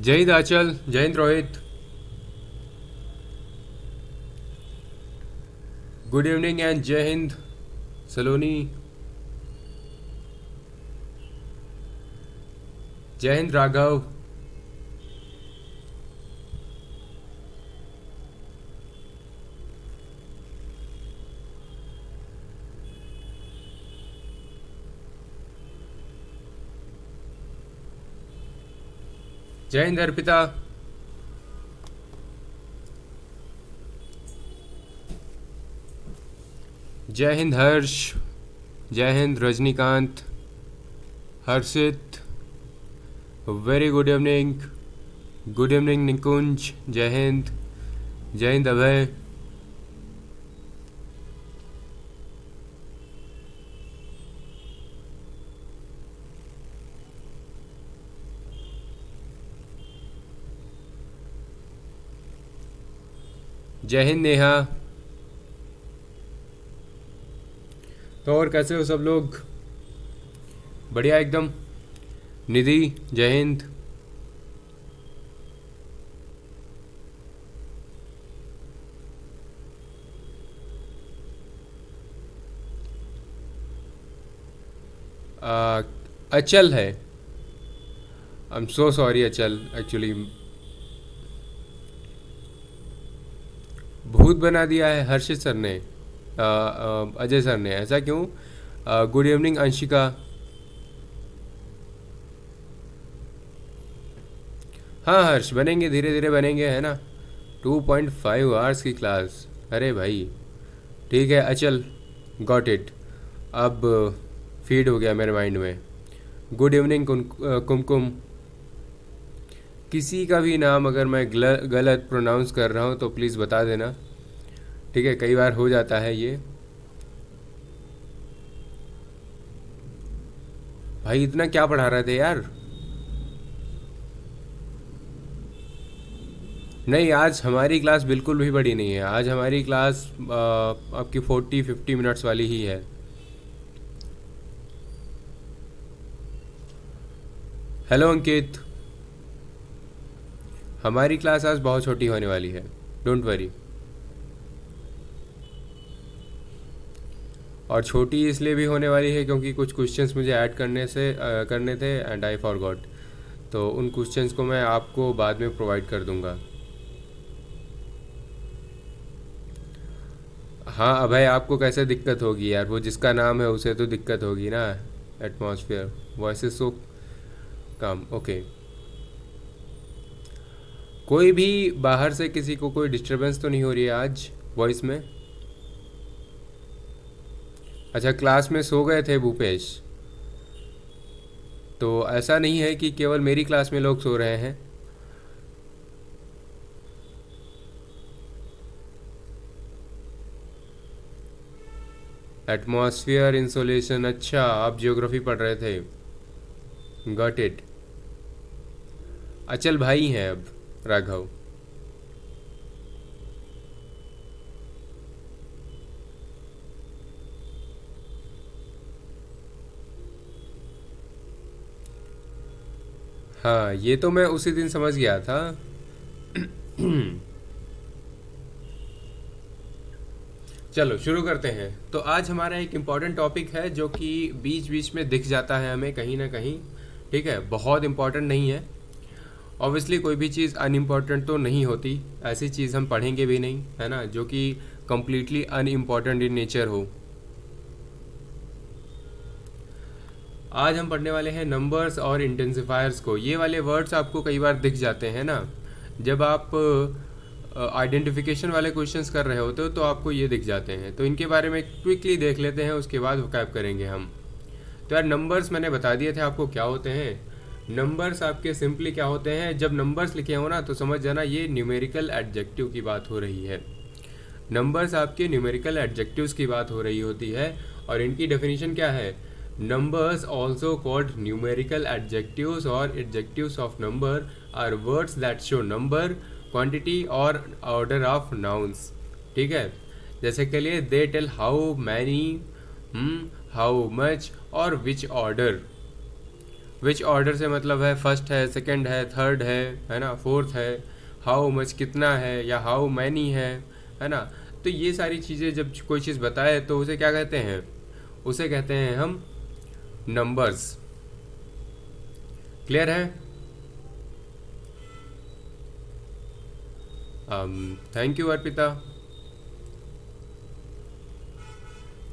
जय हिंद आंचल, जय Hind Rohit. Good evening and जय हिंद सलोनी। जय हिंद राघव। जय हिंद अर्पिता। जय हिंद हर्ष। जय Hind Rajinikanth. Harshit, very good evening. Good evening Nikunj. जय हिंद। जय हिंद अभय। जय हिंद नेहा। तो और कैसे हो सब लोग? बढ़िया एकदम। निधि, जय हिंद। अचल है। आई एम सो सॉरी अचल, एक्चुअली भूत बना दिया है हर्षित सर ने, अजय सर ने। ऐसा क्यों? Good evening Anshika. हाँ हर्ष, बनेंगे, धीरे धीरे बनेंगे, है ना। 2.5 आवर्स की क्लास, अरे भाई ठीक है अचल, गॉट इट। अब फीड हो गया मेरे माइंड में। गुड इवनिंग कुमकुम। किसी का भी नाम अगर मैं गलत प्रोनाउंस कर रहा हूँ तो प्लीज़ बता देना, ठीक है? कई बार हो जाता है ये। भाई इतना क्या पढ़ा रहे थे यार? नहीं, आज हमारी क्लास बिल्कुल भी बड़ी नहीं है। आज हमारी क्लास आपकी 40-50 मिनट्स वाली ही है। हेलो अंकित। हमारी क्लास आज बहुत छोटी होने वाली है, डोंट वरी। और छोटी इसलिए भी होने वाली है क्योंकि कुछ क्वेश्चंस मुझे ऐड करने थे एंड आई फॉरगॉट। तो उन क्वेश्चंस को मैं आपको बाद में प्रोवाइड कर दूंगा। हाँ अभय, आपको कैसे दिक्कत होगी यार? वो जिसका नाम है उसे तो दिक्कत होगी ना। एटमॉस्फेयर, वॉइस सो कम, ओके। कोई भी बाहर से किसी को कोई डिस्टरबेंस तो नहीं हो रही है आज वॉइस में? अच्छा, क्लास में सो गए थे भूपेश? तो ऐसा नहीं है कि केवल मेरी क्लास में लोग सो रहे हैं। एटमॉस्फेयर इंसोलेशन, अच्छा आप जियोग्राफी पढ़ रहे थे, गॉट इट। अचल भाई हैं अब राघव। हाँ ये तो मैं उसी दिन समझ गया था। चलो शुरू करते हैं। तो आज हमारा एक इम्पॉर्टेंट टॉपिक है जो कि बीच बीच में दिख जाता है हमें कहीं ना कहीं, ठीक है? बहुत इम्पॉर्टेंट नहीं है। ऑब्वियसली कोई भी चीज़ अनइम्पॉर्टेंट तो नहीं होती, ऐसी चीज़ हम पढ़ेंगे भी नहीं, है ना, जो कि कम्प्लीटली अनइम्पॉर्टेंट इन नेचर हो। आज हम पढ़ने वाले हैं नंबर्स और इंटेंसिफायर्स को। ये वाले वर्ड्स आपको कई बार दिख जाते हैं ना, जब आप आइडेंटिफिकेशन वाले क्वेश्चंस कर रहे होते हो तो आपको ये दिख जाते हैं। तो इनके बारे में क्विकली देख लेते हैं, उसके बाद वोकैब करेंगे हम। तो यार नंबर्स मैंने बता दिए थे आपको क्या होते हैं। नंबर्स आपके सिंपली क्या होते हैं, जब नंबर्स लिखे हो ना तो समझ जाना ये न्यूमेरिकल एडजेक्टिव की बात हो रही है। नंबर्स आपके न्यूमेरिकल एडजेक्टिव्स की बात हो रही होती है। और इनकी डेफिनेशन क्या है? Numbers also called numerical adjectives or adjectives of number are words that show number, quantity और order of nouns, ठीक है? जैसे के लिए they tell how many, how much और which order. विच ऑर्डर से मतलब है फर्स्ट है, सेकंड है ना, फोर्थ है, हाउ मच कितना है, या हाउ मैनी है ना। तो ये सारी चीज़ें जब कोई चीज़ बताए तो उसे क्या कहते हैं, उसे कहते हैं हम नंबर्स। क्लियर है? Thank you Arpita.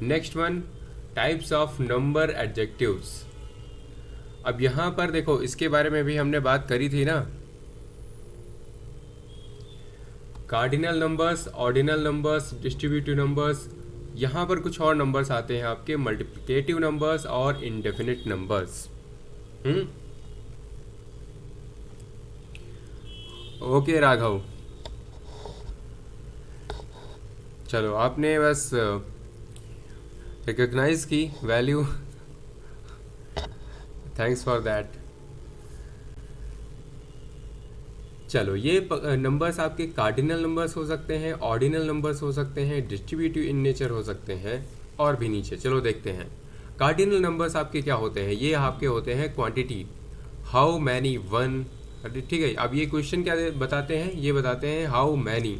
Next one, types of number adjectives. अब यहाँ पर देखो, इसके बारे में भी हमने बात करी थी ना, cardinal numbers, ordinal numbers, distributive numbers. यहाँ पर कुछ और नंबर्स आते हैं आपके, मल्टीप्लिकेटिव नंबर्स और इंडेफिनिट नंबर्स। ओके राघव, चलो आपने बस रिकॉग्नाइज की वैल्यू, थैंक्स फॉर दैट। चलो ये नंबर्स आपके कार्डिनल नंबर्स हो सकते हैं, ऑर्डिनल नंबर्स हो सकते हैं, डिस्ट्रीब्यूटिव इन नेचर हो सकते हैं, और भी नीचे चलो देखते हैं। कार्डिनल नंबर्स आपके क्या होते हैं, ये आपके होते हैं क्वांटिटी, हाउ मैनी वन, ठीक है। अब ये क्वेश्चन क्या बताते हैं, ये बताते हैं हाउ मैनी,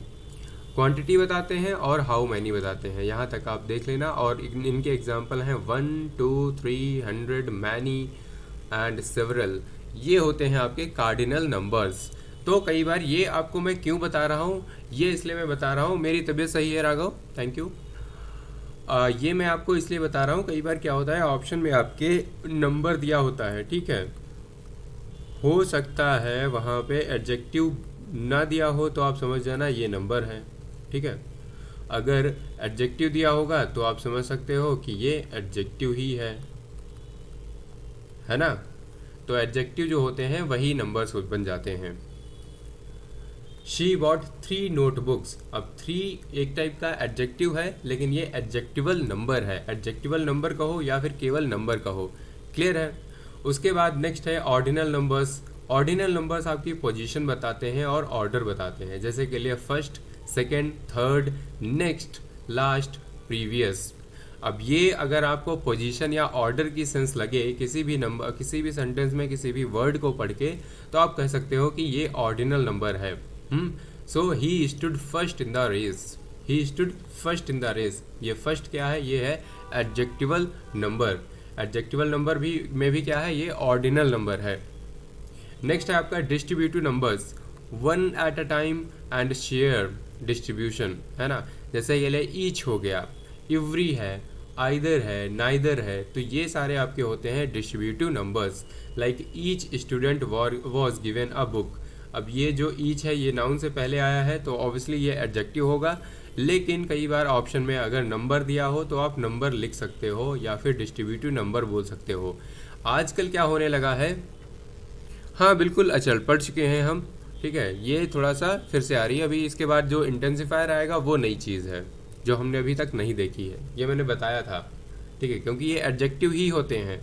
क्वांटिटी बताते हैं और हाउ मैनी बताते हैं, यहाँ तक आप देख लेना। और इनके एग्जांपल हैं 1, 2, 3, 100, मैनी एंड सेवरल। ये होते हैं आपके कार्डिनल नंबर्स। तो कई बार ये आपको मैं क्यों बता रहा हूँ, ये इसलिए मैं बता रहा हूँ, मेरी तबीयत सही है राघव, थैंक यू। ये मैं आपको इसलिए बता रहा हूँ, कई बार क्या होता है ऑप्शन में आपके नंबर दिया होता है, ठीक है, हो सकता है वहाँ पे एडजेक्टिव ना दिया हो तो आप समझ जाना ये नंबर है, ठीक है। अगर एडजेक्टिव दिया होगा तो आप समझ सकते हो कि ये एडजेक्टिव ही है ना। तो एडजेक्टिव जो होते हैं वही नंबर्स बन जाते हैं। She bought 3 notebooks. अब 3 एक टाइप का एडजेक्टिव है, लेकिन ये एडजेक्टिवल नंबर है, एडजेक्टिवल नंबर कहो या फिर केवल नंबर कहो, क्लियर है। उसके बाद नेक्स्ट है ऑर्डिनल नंबर्स। ऑर्डिनल नंबर्स आपकी पोजीशन बताते हैं और ऑर्डर बताते हैं, जैसे के लिए first, second, third, next, last, previous. अब ये अगर आपको पोजीशन या ऑर्डर की सेंस लगे किसी भी नंबर, किसी भी सेंटेंस में किसी भी वर्ड को पढ़ के, तो आप कह सकते हो कि ये ऑर्डिनल नंबर है। So he stood first in the race, he stood first in the race. ये फर्स्ट क्या है, ये है एडजेक्टिवल नंबर। एडजेक्टिवल नंबर भी में भी क्या है, ये ऑर्डिनल नंबर है। नेक्स्ट है आपका distributive numbers, 1 at a time and share distribution, है ना। जैसे ये ले ईच हो गया, एवरी है, आइदर है, नाइदर है, तो ये सारे आपके होते हैं distributive numbers. Like each student was given a book. अब ये जो ईच है ये नाउन से पहले आया है तो ऑब्वियसली ये एडजेक्टिव होगा, लेकिन कई बार ऑप्शन में अगर नंबर दिया हो तो आप नंबर लिख सकते हो या फिर डिस्ट्रीब्यूटिव नंबर बोल सकते हो। आजकल क्या होने लगा है, हाँ बिल्कुल अचल पढ़ चुके हैं हम, ठीक है। ये थोड़ा सा फिर से आ रही है, अभी इसके बाद जो इंटेंसिफायर आएगा वो नई चीज़ है जो हमने अभी तक नहीं देखी है, ये मैंने बताया था, ठीक है, क्योंकि ये एडजेक्टिव ही होते हैं।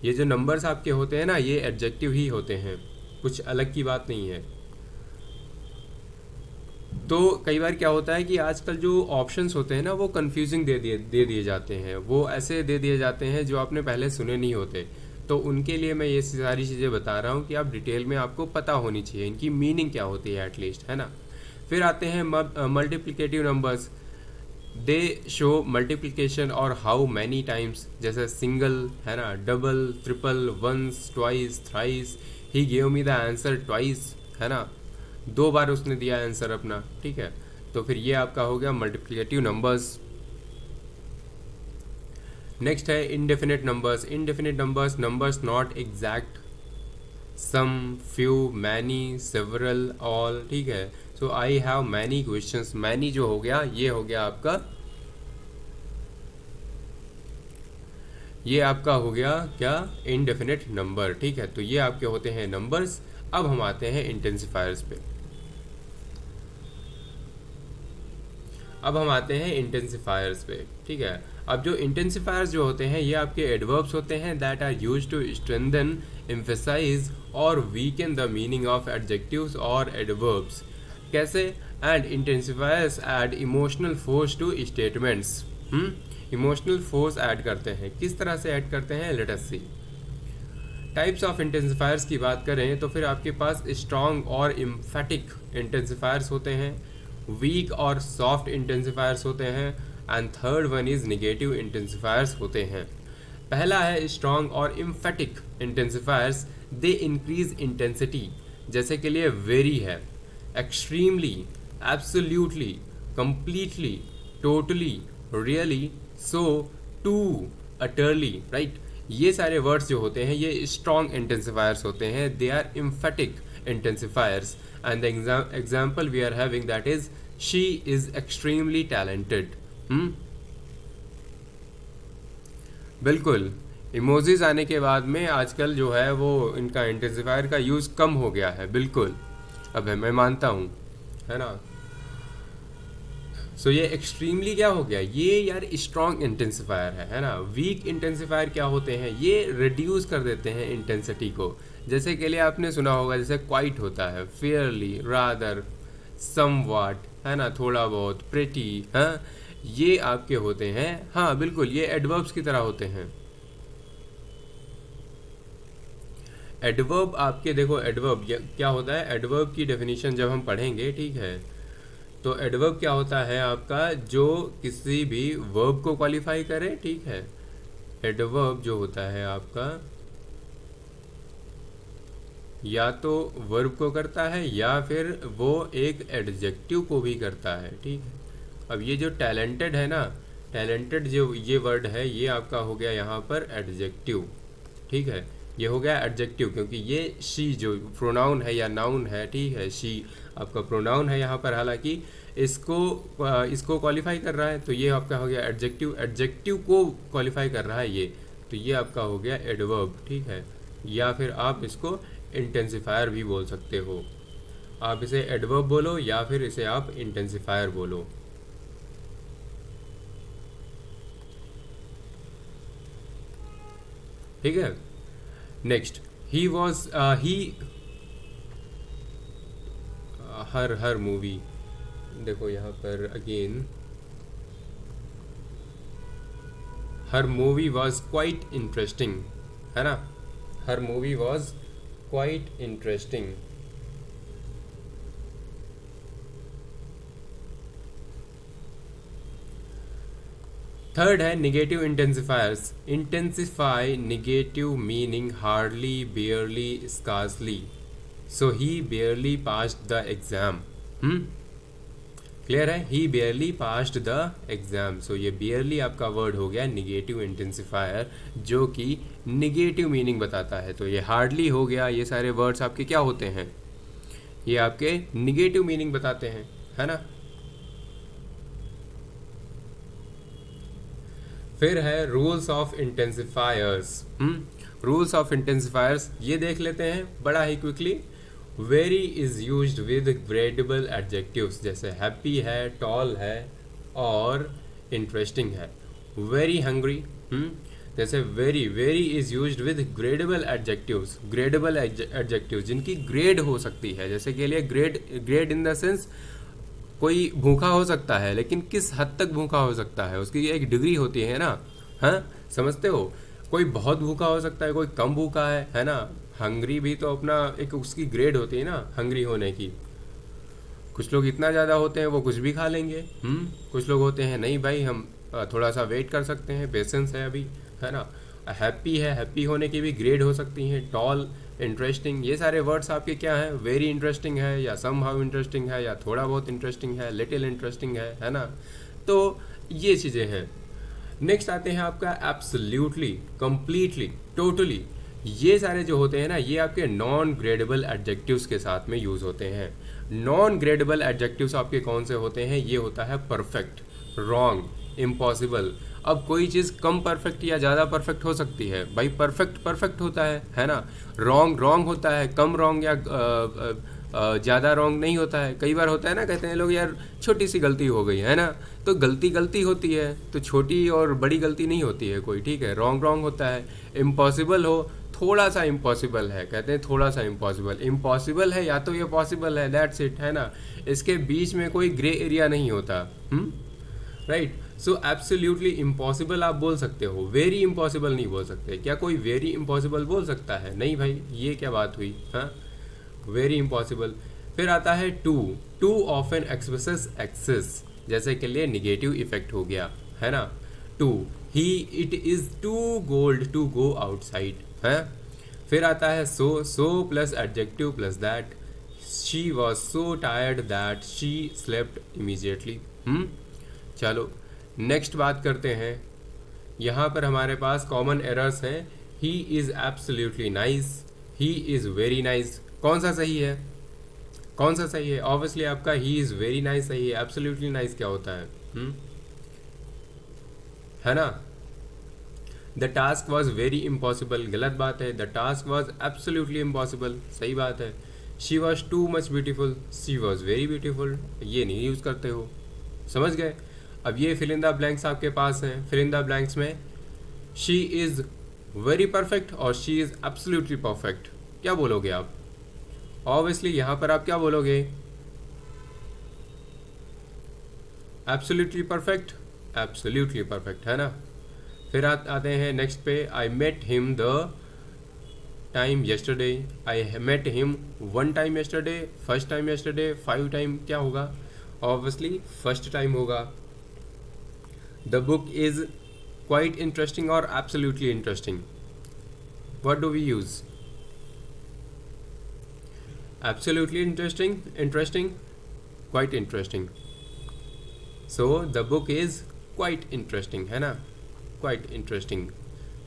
ये जो नंबर्स आपके होते हैं ना, ये एडजेक्टिव ही होते हैं, कुछ अलग की बात नहीं है। तो कई बार क्या होता है कि आजकल जो ऑप्शंस होते हैं ना वो कंफ्यूजिंग दे दिए जाते हैं, वो ऐसे दे दिए जाते हैं जो आपने पहले सुने नहीं होते। तो उनके लिए मैं ये सारी चीज़ें बता रहा हूँ कि आप डिटेल में आपको पता होनी चाहिए, इनकी मीनिंग क्या होती है एटलीस्ट, है ना। फिर आते हैं multiplicative numbers, they show multiplication और हाउ मैनी टाइम्स, जैसे सिंगल, है ना, double, triple, once, twice, thrice. He gave me the answer twice, है ना, 2 बार उसने दिया आंसर अपना, ठीक है। तो फिर ये आपका हो गया मल्टीप्लिकेटिव नंबर्स। नेक्स्ट है indefinite numbers. Indefinite numbers, numbers not exact, some, few, many, several, all, ठीक है। So I have many questions. Many जो हो गया ये हो गया आपका, ये आपका हो गया क्या, इंडेफिनिट नंबर, ठीक है। तो ये आपके होते हैं नंबर्स। अब हम आते हैं इंटेंसिफायर्स पे। अब हम आते हैं इंटेंसिफायर्स पे, ठीक है। अब जो इंटेंसिफायर्स जो होते हैं ये आपके एडवर्ब्स होते हैं that are used to strengthen, emphasize और weaken the meaning of adjectives और एडवर्ब्स। कैसे? And intensifiers add emotional force to statements. Emotional force add करते हैं, किस तरह से ऐड करते हैं, let us see. Types of intensifiers की बात करें तो फिर आपके पास स्ट्रॉन्ग और इम्फेटिक इंटेंसिफायर्स होते हैं, वीक और सॉफ्ट इंटेंसिफायर्स होते हैं, and third one is negative intensifiers होते हैं। पहला है स्ट्रॉन्ग और emphatic intensifiers, they increase intensity, जैसे के लिए वेरी है, extremely, absolutely, completely, totally, really, so, too, utterly, right. ये सारे वर्ड्स जो होते हैं ये स्ट्रॉन्ग इंटेंसिफायर्स होते हैं, they are emphatic intensifiers, and the example we are having that is she is extremely talented. बिल्कुल, इमोजीज आने के बाद में आजकल जो है वो इनका इंटेंसिफायर का यूज़ कम हो गया है, बिल्कुल। अब मैं मानता हूँ, है ना। सो ये एक्सट्रीमली क्या हो गया, ये यार स्ट्रॉन्ग इंटेंसिफायर है ना। वीक इंटेंसिफायर क्या होते हैं, ये रिड्यूस कर देते हैं इंटेंसिटी को। जैसे के लिए आपने सुना होगा, जैसे क्वाइट होता है, फेयरली, रादर, समवॉट, है ना, थोड़ा बहुत, प्रिटी, हाँ, ये आपके होते हैं। हाँ बिल्कुल, ये एडवर्ब्स की तरह होते हैं। एडवर्ब आपके देखो, एडवर्ब क्या होता है, एडवर्ब की डेफिनेशन जब हम पढ़ेंगे, ठीक है, तो एडवर्ब क्या होता है आपका, जो किसी भी वर्ब को क्वालिफाई करे, ठीक है। एडवर्ब जो होता है आपका या तो वर्ब को करता है या फिर वो एक एडजेक्टिव को भी करता है, ठीक है। अब ये जो टैलेंटेड है ना, टैलेंटेड जो ये वर्ड है ये आपका हो गया यहाँ पर एडजेक्टिव, ठीक है। ये हो गया एडजेक्टिव, क्योंकि ये शी जो प्रोनाउन है या नाउन है, ठीक है, शी आपका प्रोनाउन है यहाँ पर, हालांकि इसको क्वालिफाई कर रहा है, तो ये आपका हो गया एडजेक्टिव, एडजेक्टिव को क्वालिफाई कर रहा है ये, तो ये आपका हो गया एडवर्ब, ठीक है। या फिर आप इसको इंटेंसिफायर भी बोल सकते हो, आप इसे एडवर्ब बोलो या फिर इसे आप इंटेंसिफायर बोलो। ठीक है। Next, he was he her movie, देखो यहाँ पर again, her movie was quite interesting, है ना, her movie was quite interesting. Third है negative intensifiers, intensify negative meaning hardly, barely, scarcely, so he barely passed the exam. Clear है, he barely passed the exam. So ये barely आपका word हो गया negative intensifier, जो कि negative meaning बताता है। तो ये हार्डली हो गया, ये सारे वर्ड्स आपके क्या होते हैं, ये आपके निगेटिव मीनिंग बताते हैं, है ना। फिर है rules of intensifiers. Rules of intensifiers ये देख लेते हैं बड़ा ही quickly. Very is used with gradable adjectives, जैसे हैप्पी है, टॉल है और इंटरेस्टिंग है। वेरी हंग्री, जैसे very, very is used with gradable adjectives, gradable adjectives जिनकी ग्रेड हो सकती है, जैसे के लिए grade, grade in the sense कोई भूखा हो सकता है, लेकिन किस हद तक भूखा हो सकता है, उसकी एक डिग्री होती है ना, हाँ समझते हो। कोई बहुत भूखा हो सकता है, कोई कम भूखा है ना। हंग्री भी तो अपना एक उसकी ग्रेड होती है ना, हंग्री होने की। कुछ लोग इतना ज़्यादा होते हैं वो कुछ भी खा लेंगे, कुछ लोग होते हैं नहीं भाई हम थोड़ा सा वेट कर सकते हैं, पेशेंस है अभी, है ना। हैप्पी है, हैप्पी होने की भी ग्रेड हो सकती हैं। टॉल, इंटरेस्टिंग, ये सारे वर्ड्स आपके क्या हैं, वेरी इंटरेस्टिंग है या सम हाउ इंटरेस्टिंग है या थोड़ा बहुत इंटरेस्टिंग है, लिटिल इंटरेस्टिंग है ना। तो ये चीज़ें हैं। नेक्स्ट आते हैं आपका एब्सोल्युटली, कंप्लीटली, टोटली। ये सारे जो होते हैं ना, ये आपके नॉन ग्रेडेबल एडजेक्टिव्स के साथ में यूज़ होते हैं। नॉन ग्रेडेबल एडजेक्टिव्स आपके कौन से होते हैं, ये होता है परफेक्ट, रॉन्ग, इम्पॉसिबल। अब कोई चीज़ कम परफेक्ट या ज़्यादा परफेक्ट हो सकती है भाई, परफेक्ट परफेक्ट होता है ना। रॉन्ग रॉन्ग होता है, कम रॉन्ग या ज़्यादा रॉन्ग नहीं होता है। कई बार होता है ना, कहते हैं लोग यार छोटी सी गलती हो गई है ना, तो गलती गलती होती है, तो छोटी और बड़ी गलती नहीं होती है कोई, ठीक है। रॉन्ग रॉन्ग होता है। इम्पॉसिबल हो, थोड़ा सा इम्पॉसिबल है, कहते हैं थोड़ा सा इम्पॉसिबल, इम्पॉसिबल है या तो ये पॉसिबल है, दैट्स इट, है ना। इसके बीच में कोई ग्रे एरिया नहीं होता, राइट। सो एब्सोल्युटली इम्पॉसिबल आप बोल सकते हो, वेरी इम्पॉसिबल नहीं बोल सकते। क्या कोई वेरी इम्पॉसिबल बोल सकता है? नहीं भाई, ये क्या बात हुई? हाँ, वेरी इम्पॉसिबल। फिर आता है too. Too often expresses excess, जैसे के लिए निगेटिव इफेक्ट हो गया, है ना। Too, he it is too cold to go outside है। फिर आता है so. So plus adjective plus that, she was so tired that she slept immediately. चलो नेक्स्ट बात करते हैं। यहाँ पर हमारे पास कॉमन एरर्स हैं। He is absolutely nice, he is very nice. कौन सा सही है? कौन सा सही है? ऑब्वियसली आपका ही इज़ वेरी नाइस सही है। एब्सोल्युटली नाइस क्या होता है? है ना। The task was very impossible, गलत बात है। The task was absolutely impossible, सही बात है। She was too much beautiful, she was very beautiful, ये नहीं यूज़ करते हो, समझ गए। अब ये फिल इन द ब्लैंक्स आपके पास हैं। फिल इन द ब्लैंक्स में शी इज़ वेरी परफेक्ट और शी इज़ एब्सोल्युटली परफेक्ट, क्या बोलोगे आप? ऑब्वियसली यहाँ पर आप क्या बोलोगे? एब्सोल्युटली परफेक्ट, एब्सोल्युटली परफेक्ट, है ना। फिर आते हैं नेक्स्ट पे। I met him the time yesterday, I met him one time yesterday, first time yesterday, 5 time, क्या होगा? ऑब्वियसली फर्स्ट टाइम होगा। The book is quite interesting और absolutely interesting, what do we use? Absolutely interesting, interesting, quite interesting. So the book is quite interesting, है ना, quite interesting,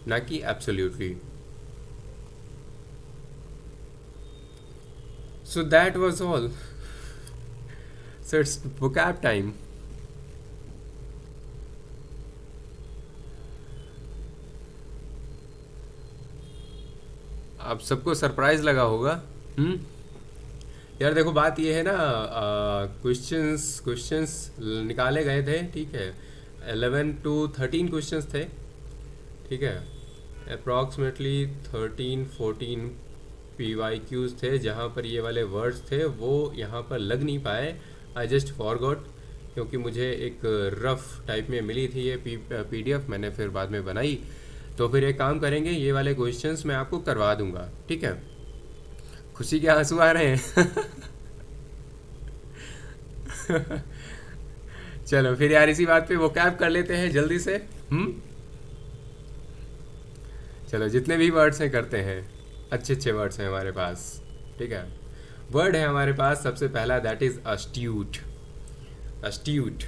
ना कि absolutely. So that was all. So it's vocab time. आप सबको surprise लगा होगा। यार देखो बात ये है ना, क्वेश्चंस क्वेश्चंस निकाले गए थे, ठीक है। 11 to 13 क्वेश्चंस थे, ठीक है। अप्रॉक्सीमेटली 13-14 PYQs थे, जहाँ पर ये वाले वर्ड्स थे वो यहाँ पर लग नहीं पाए। आई जस्ट फॉरगॉट, क्योंकि मुझे एक रफ टाइप में मिली थी ये PDF, मैंने फिर बाद में बनाई। तो फिर एक काम करेंगे, ये वाले क्वेश्चंस मैं आपको करवा दूंगा, ठीक है। खुशी के आंसू आ रहे हैं। चलो फिर यार इसी बात पे वो कैप कर लेते हैं जल्दी से। चलो जितने भी वर्ड्स हैं करते हैं, अच्छे अच्छे वर्ड्स हैं हमारे पास, ठीक है। वर्ड है हमारे पास सबसे पहला, दैट इज अस्ट्यूट। अस्ट्यूट।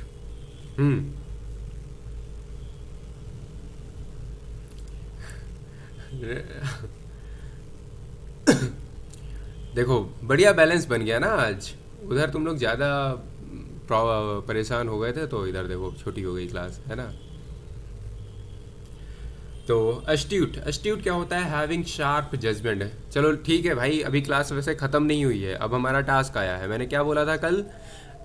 देखो बढ़िया बैलेंस बन गया ना आज। उधर तुम लोग ज़्यादा परेशान हो गए थे, तो इधर देखो छोटी हो गई क्लास, है ना। तो अस्ट्यूट, अस्ट्यूट क्या होता है? Having sharp judgement. चलो ठीक है भाई, अभी क्लास वैसे ख़त्म नहीं हुई है, अब हमारा टास्क आया है। मैंने क्या बोला था कल?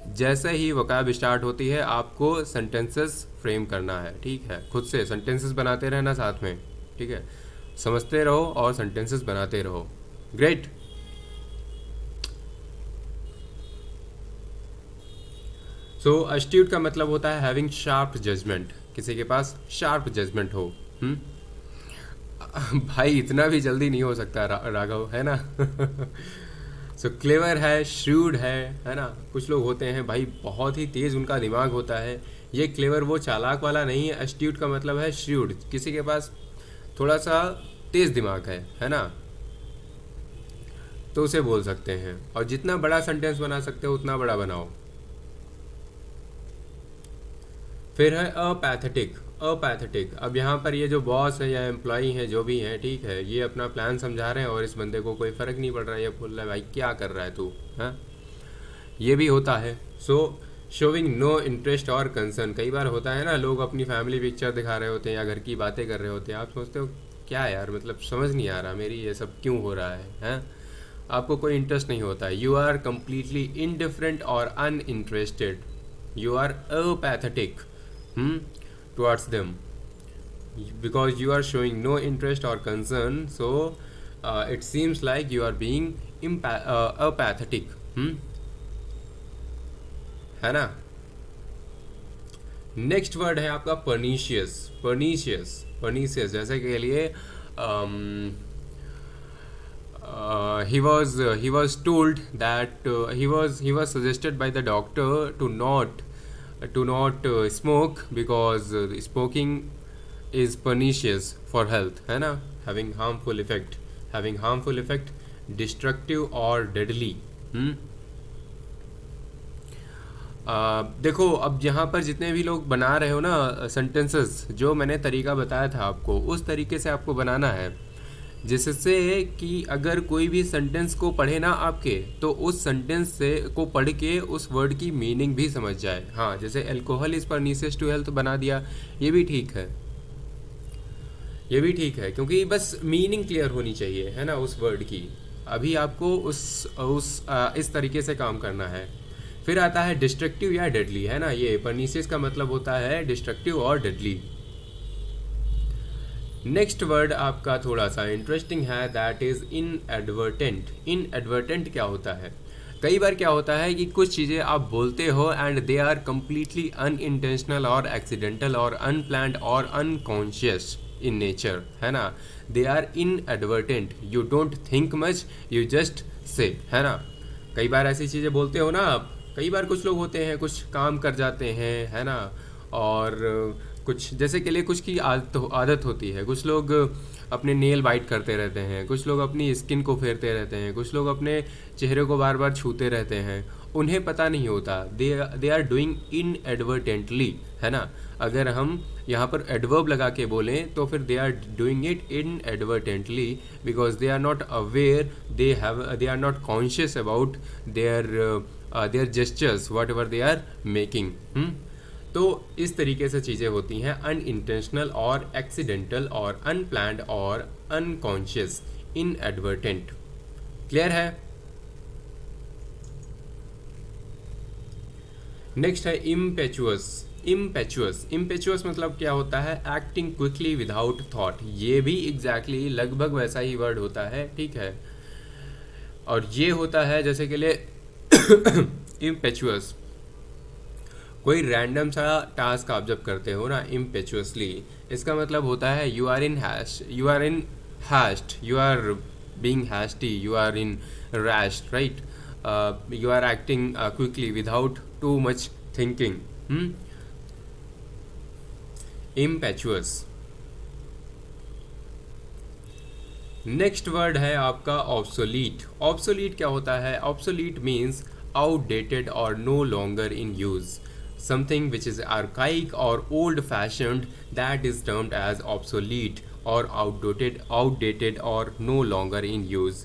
जैसे ही वोकैब स्टार्ट होती है आपको सेंटेंसेस फ्रेम करना है, ठीक है। खुद से सेंटेंसेस बनाते रहना साथ में, ठीक है। समझते रहो और सेंटेंसेस बनाते रहो। ग्रेट। सो अस्ट्यूट का मतलब होता है हैविंग शार्प जजमेंट, किसी के पास शार्प जजमेंट हो। भाई इतना भी जल्दी नहीं हो सकता राघव, है ना। सो क्लेवर है, श्रूड है ना। कुछ लोग होते हैं भाई बहुत ही तेज़ उनका दिमाग होता है। ये क्लेवर वो चालाक वाला नहीं है, अस्ट्यूट का मतलब है श्रूड, किसी के पास थोड़ा सा तेज़ दिमाग है ना, तो उसे बोल सकते हैं। और जितना बड़ा सेंटेंस बना सकते हो उतना बड़ा बनाओ। फिर है अपैथेटिक। अपैथेटिक, अब यहाँ पर ये जो बॉस है या एम्प्लॉई हैं जो भी हैं, ठीक है, ये अपना प्लान समझा रहे हैं और इस बंदे को कोई फ़र्क नहीं पड़ रहा है, ये बोल रहा है भाई क्या कर रहा है तू, हाँ, ये भी होता है। सो शोविंग नो इंटरेस्ट और कंसर्न, कई बार होता है ना, लोग अपनी फैमिली पिक्चर दिखा रहे होते हैं या घर की बातें कर रहे होते हैं, आप सोचते हो क्या यार, मतलब समझ नहीं आ रहा मेरी ये सब क्यों हो रहा है, हैं। आपको कोई इंटरेस्ट नहीं होता है, यू आर कम्प्लीटली इनडिफरेंट और uninterested, you are apathetic towards them, because you are showing no interest or concern, so it seems like you are being apathetic, है ना। नेक्स्ट वर्ड है आपका परनीशियस। परनीशियस, परनीशियस जैसे के लिए he was told that he was suggested by the doctor to not smoke because smoking is pernicious for health, है ना, having harmful effect, destructive or deadly। देखो अब यहाँ पर जितने भी लोग बना रहे हो ना सेंटेंसेस, जो मैंने तरीका बताया था आपको, उस तरीके से आपको बनाना है, जिससे कि अगर कोई भी सेंटेंस को पढ़े ना आपके, तो उस सेंटेंस से को पढ़ के उस वर्ड की मीनिंग भी समझ जाए। हाँ, जैसे alcohol is pernicious to health बना दिया, ये भी ठीक है, ये भी ठीक है, क्योंकि बस मीनिंग क्लियर होनी चाहिए, है ना, उस वर्ड की। अभी आपको इस तरीके से काम करना है। फिर आता है डिस्ट्रक्टिव या डेडली, है ना, ये परनीशियस का मतलब होता है डिस्ट्रक्टिव और डेडली। नेक्स्ट वर्ड आपका थोड़ा सा इंटरेस्टिंग है, दैट इज इनएडवर्टेंट। इनएडवर्टेंट क्या होता है? कई बार क्या होता है कि कुछ चीज़ें आप बोलते हो and they are completely unintentional और एक्सीडेंटल और अनप्लान्ड और अनकॉन्शियस इन नेचर, है ना, they are inadvertent, you don't think much, you just say, है ना। कई बार ऐसी चीज़ें बोलते हो ना आप। कई बार कुछ लोग होते हैं, कुछ काम कर जाते हैं, है ना, और कुछ जैसे के लिए कुछ की आदत होती है, कुछ लोग अपने नेल बाइट करते रहते हैं, कुछ लोग अपनी स्किन को फेरते रहते हैं, कुछ लोग अपने चेहरे को बार बार छूते रहते हैं, उन्हें पता नहीं होता, दे आर डूइंग इनएडवर्टेंटली, है ना। अगर हम यहाँ पर एडवर्ब लगा के बोलें तो फिर they are doing it inadvertently because they are not aware, they are not conscious about their gestures whatever they are making. तो इस तरीके से चीज़ें होती हैं, अनइंटेंशनल और एक्सीडेंटल और अनप्लान्ड और अनकॉन्शियस, इनएडवर्टेंट। क्लियर है? नेक्स्ट है इम्पेचुअस। इम्पेचुअस, इम्पेचुअस मतलब क्या होता है? Acting quickly without thought. ये भी एग्जैक्टली लगभग वैसा ही वर्ड होता है, ठीक है। और ये होता है जैसे के लिए इम्पेचुअस, कोई रैंडम सा टास्क आप जब करते हो ना इम्पेचुअसली, इसका मतलब होता है you are in haste, you are in haste, you are being hasty, you are in rash, right, you are acting quickly without too much thinking, impetuous. Next word है आपका ऑब्सोलीट। ऑब्सोलीट क्या होता है? Obsolete means outdated or no longer in use, something which is archaic or old fashioned, that is termed as obsolete or outdated or no longer in use।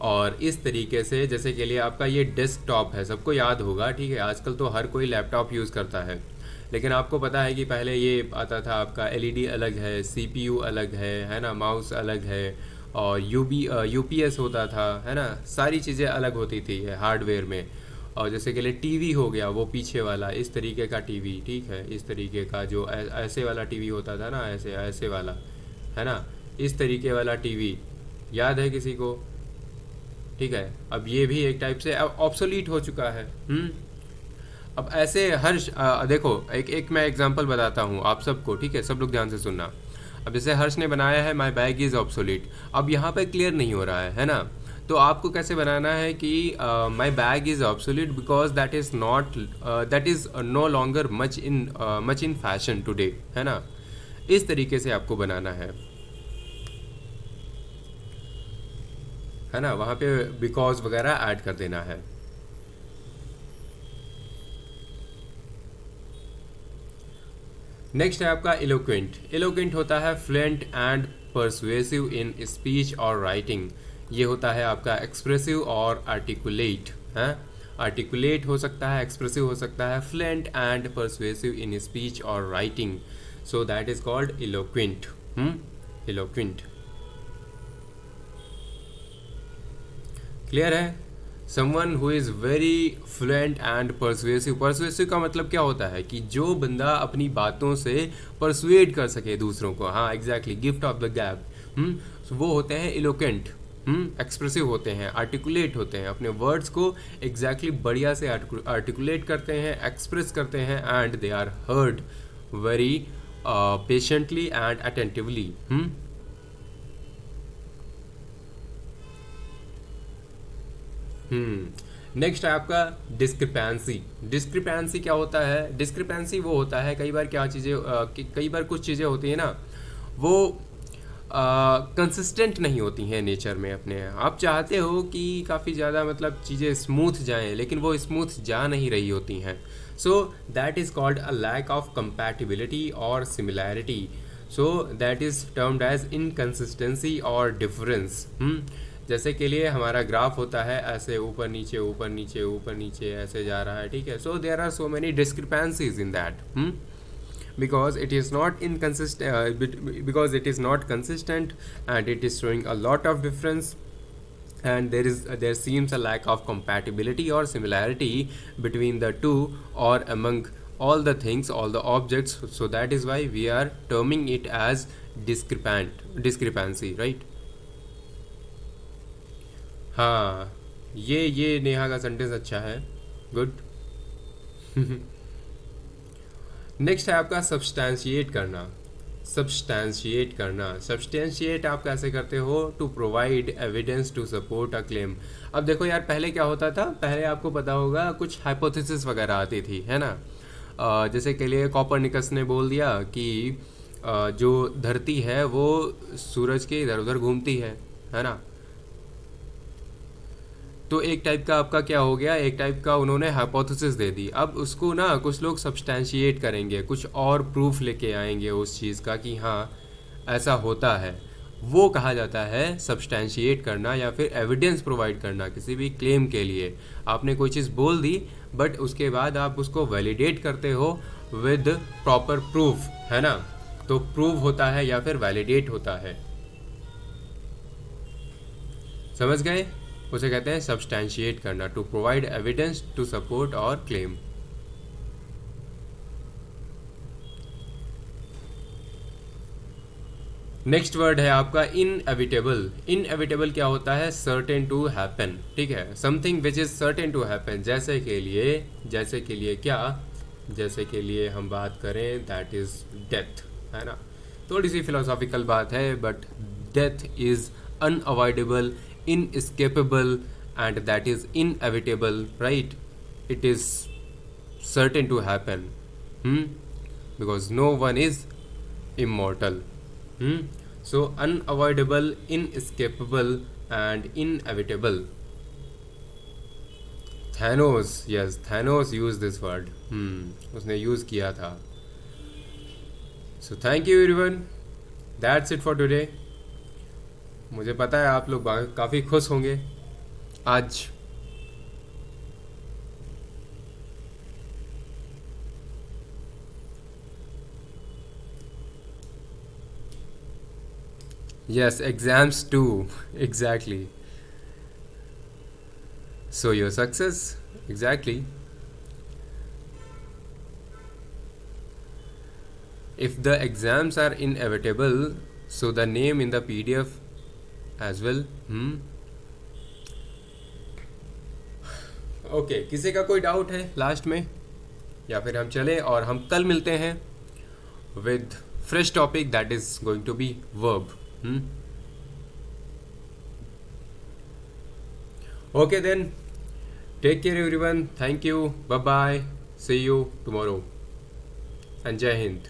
और इस तरीके से जैसे के लिए आपका ये डेस्कटॉप है, सबको याद होगा, ठीक है, आजकल तो हर कोई लैपटॉप यूज़ करता है, लेकिन आपको पता है कि पहले ये आता था आपका एलईडी अलग है, सीपीयू अलग है ना, माउस अलग है, और यूपीएस होता था, है ना, सारी चीज़ें अलग होती थी हार्डवेयर में। और जैसे कि लिए टीवी हो गया, वो पीछे वाला इस तरीके का टीवी, ठीक है, इस तरीके का जो ऐसे वाला टीवी होता था ना, ऐसे ऐसे वाला, है ना, इस तरीके वाला टीवी याद है किसी को? ठीक है, अब ये भी एक टाइप से अब ऑब्सोलीट हो चुका है। अब ऐसे हर देखो एक मैं एग्जांपल बताता हूँ आप सबको, ठीक है, सब लोग ध्यान से सुनना। अब जैसे हर्ष ने बनाया है माई बैग इज़ ऑब्सोलीट, अब यहाँ पे क्लियर नहीं हो रहा है ना, तो आपको कैसे बनाना है कि my bag is obsolete because that is no longer much in fashion today, है ना, इस तरीके से आपको बनाना है ना, वहाँ पे बिकॉज वगैरह ऐड कर देना है। नेक्स्ट है आपका इलोक्वेंट। इलोक्वेंट होता है fluent and persuasive in speech और राइटिंग। ये होता है आपका एक्सप्रेसिव और आर्टिकुलेट, है, आर्टिकुलेट हो सकता है, एक्सप्रेसिव हो सकता है, fluent and persuasive in speech और writing, so that is called eloquent. Eloquent clear है? Someone who is very fluent and persuasive. Persuasive का मतलब क्या होता है कि जो बंदा अपनी बातों से परसुएड कर सके दूसरों को, हाँ एग्जैक्टली, गिफ्ट ऑफ द गैब, वो होते हैं इलोक्वेंट। एक्सप्रेसिव होते हैं, आर्टिकुलेट होते हैं, अपने वर्ड्स को एग्जैक्टली बढ़िया से आर्टिकुलेट करते हैं, एक्सप्रेस करते हैं, and they are heard very patiently and attentively. Next है आपका डिस्क्रिपेंसी। डिस्क्रिपेंसी क्या होता है? डिस्क्रिपेंसी वो होता है, कई बार क्या चीज़ें कई बार कुछ चीज़ें होती हैं ना, वो कंसिस्टेंट नहीं होती हैं नेचर में अपने। आप चाहते हो कि काफ़ी ज़्यादा मतलब चीज़ें स्मूथ जाएं, लेकिन वो स्मूथ जा नहीं रही होती हैं। So that is called a lack of compatibility और similarity. So that is termed as inconsistency और डिफरेंस। जैसे के लिए हमारा ग्राफ होता है ऐसे ऊपर नीचे ऊपर नीचे ऊपर नीचे ऐसे जा रहा है, ठीक है। So there are so many discrepancies in that because it is not inconsistent because it is not consistent, and it is showing a lot of difference, and there seems a lack of compatibility or similarity between the two or among all the things, all the objects. So that is why we are terming it as discrepancy, right? हाँ, ये नेहा का sentence अच्छा है, good. Next है आपका substantiate करना। Substantiate करना, substantiate आप कैसे करते हो? To provide evidence to support a claim. अब देखो यार, पहले क्या होता था, पहले आपको पता होगा कुछ हाइपोथेसिस वगैरह आती थी, है ना। जैसे के लिए कॉपरनिकस ने बोल दिया कि जो धरती है वो सूरज के इधर उधर घूमती है ना। तो एक टाइप का आपका क्या हो गया, एक टाइप का उन्होंने हाइपोथेसिस दे दी। अब उसको ना कुछ लोग सब्सटैंशिएट करेंगे, कुछ और प्रूफ लेके आएंगे उस चीज़ का कि हाँ ऐसा होता है। वो कहा जाता है सब्सटैंशिएट करना या फिर एविडेंस प्रोवाइड करना किसी भी क्लेम के लिए। आपने कोई चीज़ बोल दी, बट उसके बाद आप उसको वैलिडेट करते हो विद प्रॉपर प्रूफ, है ना। तो प्रूव होता है या फिर वैलिडेट होता है, समझ गए? उसे कहते हैं सब्सटैंशिएट करना, to provide evidence to support और क्लेम। नेक्स्ट वर्ड है आपका इनएविटेबल। इनएविटेबल क्या होता है? सर्टेन टू हैपन, ठीक है। Something which is certain to happen. जैसे के लिए क्या, जैसे के लिए हम बात करें दैट इज डेथ, है ना। थोड़ी सी फिलोसॉफिकल बात है, but death is unavoidable, inescapable, and that is inevitable, right? It is certain to happen, because no one is immortal. So unavoidable, inescapable, and inevitable. Thanos, yes, Thanos used this word. उसने use किया था। So thank you everyone. That's it for today. मुझे पता है आप लोग काफ़ी खुश होंगे आज। Yes, exams too, exactly. So your success, exactly. If the exams are inevitable, so the name in the PDF as well. Okay, किसी का कोई डाउट है लास्ट में, या फिर हम चले और हम कल मिलते हैं with fresh topic that is going to be verb. Okay then, take care everyone, thank you, bye bye, see you tomorrow, and जय हिंद।